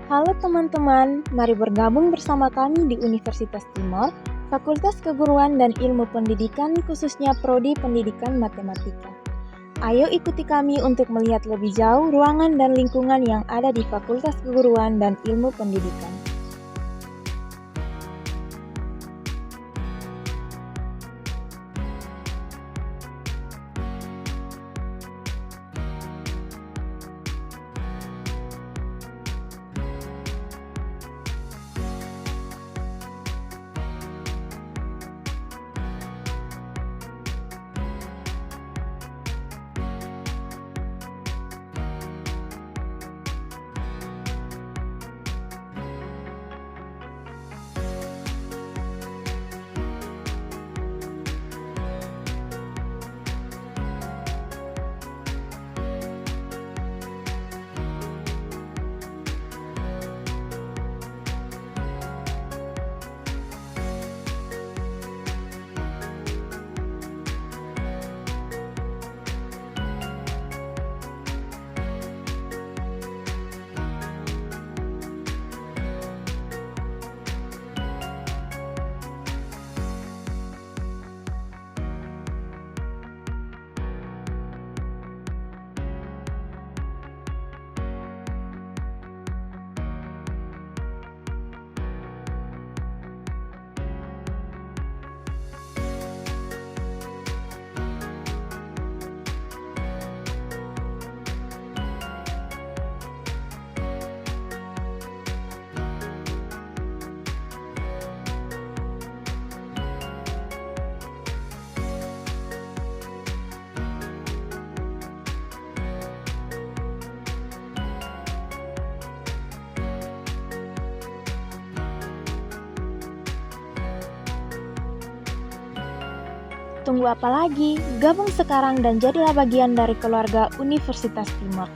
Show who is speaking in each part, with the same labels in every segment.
Speaker 1: Halo teman-teman, mari bergabung bersama kami di Universitas Timor, Fakultas Keguruan dan Ilmu Pendidikan khususnya Prodi Pendidikan Matematika. Ayo ikuti kami untuk melihat lebih jauh ruangan dan lingkungan yang ada di Fakultas Keguruan dan Ilmu Pendidikan. Tunggu apa lagi? Gabung sekarang dan jadilah bagian dari keluarga Universitas Timor.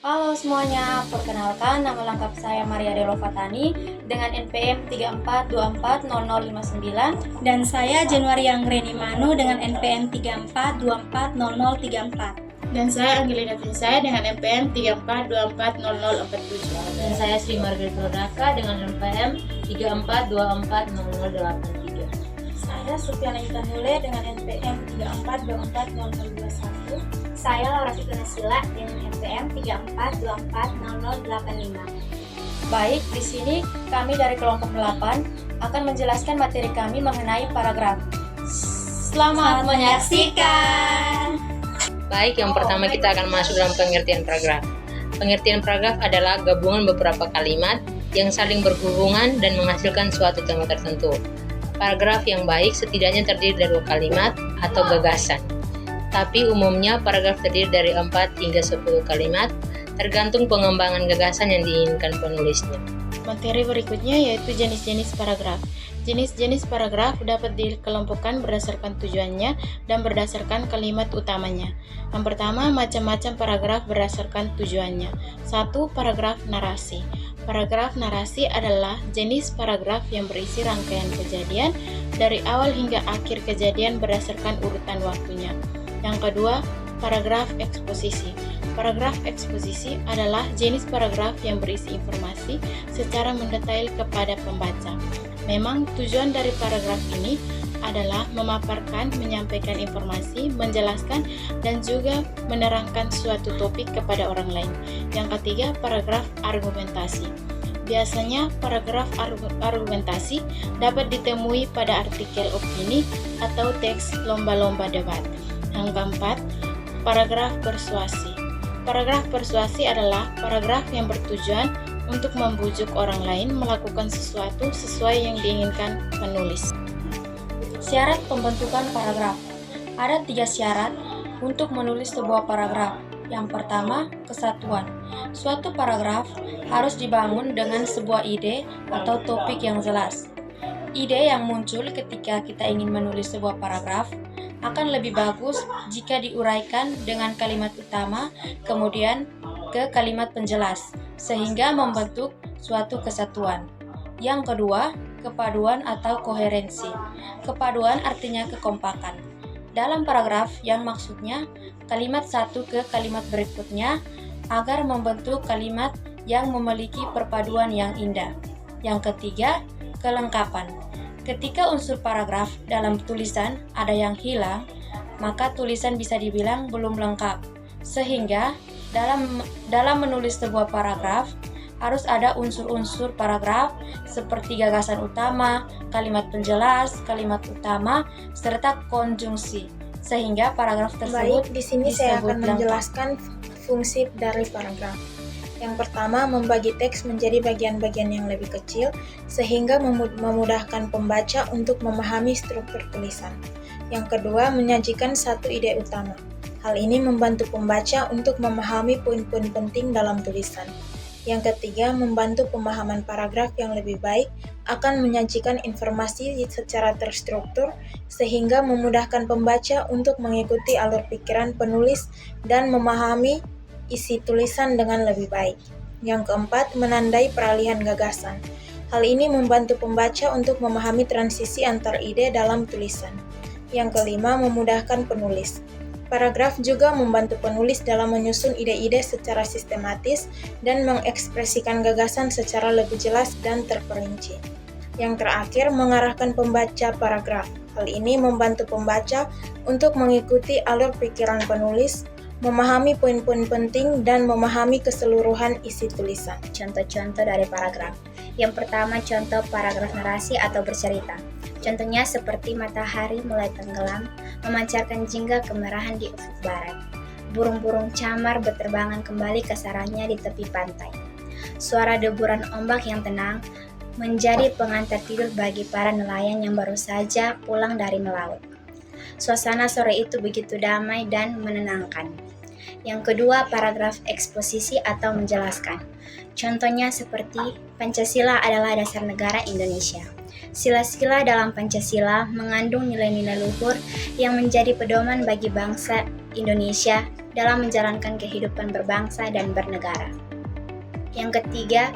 Speaker 2: Halo semuanya, perkenalkan nama lengkap saya Maria Delofatani dengan NPM 34240059
Speaker 3: dan saya Januari Anggreni Manu dengan NPM 34240034
Speaker 4: dan saya Angelina Vinsaya dengan NPM 34240047
Speaker 5: dan saya Sri Margaret Nurdaka dengan NPM 34240083.
Speaker 6: Saya Sufiana Yutanule dengan NPM 34240021.
Speaker 7: Saya Laura Fituna Sila dengan NPM 34240085.
Speaker 2: Baik, di sini kami dari kelompok 8 akan menjelaskan materi kami mengenai paragraf. Selamat menyaksikan.
Speaker 5: Baik, yang pertama kita akan masuk dalam pengertian paragraf. Pengertian paragraf adalah gabungan beberapa kalimat yang saling berhubungan dan menghasilkan suatu tema tertentu. Paragraf yang baik setidaknya terdiri dari 2 kalimat atau gagasan. Tapi umumnya paragraf terdiri dari 4 hingga 10 kalimat, tergantung pengembangan gagasan yang diinginkan penulisnya.
Speaker 4: Materi berikutnya yaitu jenis-jenis paragraf. Jenis-jenis paragraf dapat dikelompokkan berdasarkan tujuannya dan berdasarkan kalimat utamanya. Yang pertama, macam-macam paragraf berdasarkan tujuannya. 1. Paragraf narasi. Paragraf narasi adalah jenis paragraf yang berisi rangkaian kejadian dari awal hingga akhir kejadian berdasarkan urutan waktunya. Yang kedua, paragraf eksposisi. Paragraf eksposisi adalah jenis paragraf yang berisi informasi secara mendetail kepada pembaca. Memang tujuan dari paragraf ini adalah memaparkan, menyampaikan informasi, menjelaskan, dan juga menerangkan suatu topik kepada orang lain. Yang ketiga, paragraf argumentasi. Biasanya paragraf argumentasi dapat ditemui pada artikel opini atau teks lomba-lomba debat. Yang keempat, paragraf persuasi. Paragraf persuasi adalah paragraf yang bertujuan untuk membujuk orang lain melakukan sesuatu sesuai yang diinginkan penulis.
Speaker 2: Syarat pembentukan paragraf. Ada 3 syarat untuk menulis sebuah paragraf. Yang pertama, kesatuan. Suatu paragraf harus dibangun dengan sebuah ide atau topik yang jelas. Ide yang muncul ketika kita ingin menulis sebuah paragraf akan lebih bagus jika diuraikan dengan kalimat utama kemudian ke kalimat penjelas sehingga membentuk suatu kesatuan. Yang kedua, kepaduan atau koherensi. Kepaduan artinya kekompakan. Dalam paragraf yang maksudnya kalimat satu ke kalimat berikutnya agar membentuk kalimat yang memiliki perpaduan yang indah. Yang ketiga, kelengkapan. Ketika unsur paragraf dalam tulisan ada yang hilang, maka tulisan bisa dibilang belum lengkap. Sehingga dalam menulis sebuah paragraf harus ada unsur-unsur paragraf seperti gagasan utama, kalimat penjelas, kalimat utama, serta konjungsi. Sehingga paragraf tersebut
Speaker 1: Baik, di sini saya akan
Speaker 2: disebut lengkap.
Speaker 1: menjelaskan fungsi dari paragraf. Yang pertama, membagi teks menjadi bagian-bagian yang lebih kecil sehingga memudahkan pembaca untuk memahami struktur tulisan. Yang kedua, menyajikan satu ide utama. Hal ini membantu pembaca untuk memahami poin-poin penting dalam tulisan. Yang ketiga, membantu pemahaman paragraf yang lebih baik akan menyajikan informasi secara terstruktur sehingga memudahkan pembaca untuk mengikuti alur pikiran penulis dan memahami isi tulisan dengan lebih baik. Yang keempat, menandai peralihan gagasan. Hal ini membantu pembaca untuk memahami transisi antar ide dalam tulisan. Yang kelima, memudahkan penulis. Paragraf juga membantu penulis dalam menyusun ide-ide secara sistematis dan mengekspresikan gagasan secara lebih jelas dan terperinci. Yang terakhir, mengarahkan pembaca paragraf. Hal ini membantu pembaca untuk mengikuti alur pikiran penulis, memahami poin-poin penting, dan memahami keseluruhan isi tulisan.
Speaker 7: Contoh-contoh dari paragraf. Yang pertama, contoh paragraf narasi atau bercerita. Contohnya seperti matahari mulai tenggelam, memancarkan jingga kemerahan di ufuk barat. Burung-burung camar berterbangan kembali ke sarangnya di tepi pantai. Suara deburan ombak yang tenang menjadi pengantar tidur bagi para nelayan yang baru saja pulang dari melaut. Suasana sore itu begitu damai dan menenangkan. Yang kedua, paragraf eksposisi atau menjelaskan. Contohnya seperti Pancasila adalah dasar negara Indonesia. Sila-sila dalam Pancasila mengandung nilai-nilai luhur yang menjadi pedoman bagi bangsa Indonesia dalam menjalankan kehidupan berbangsa dan bernegara. Yang ketiga,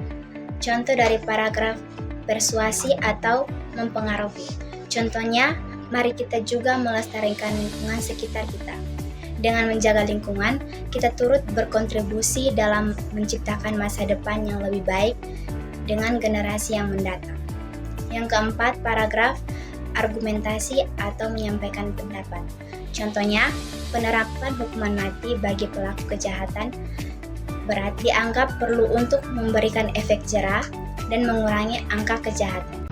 Speaker 7: contoh dari paragraf persuasi atau mempengaruhi. Contohnya, mari kita juga melestarikan lingkungan sekitar kita. Dengan menjaga lingkungan, kita turut berkontribusi dalam menciptakan masa depan yang lebih baik dengan generasi yang mendatang. Yang keempat, paragraf argumentasi atau menyampaikan pendapat. Contohnya, penerapan hukuman mati bagi pelaku kejahatan berat dianggap perlu untuk memberikan efek jerah dan mengurangi angka kejahatan.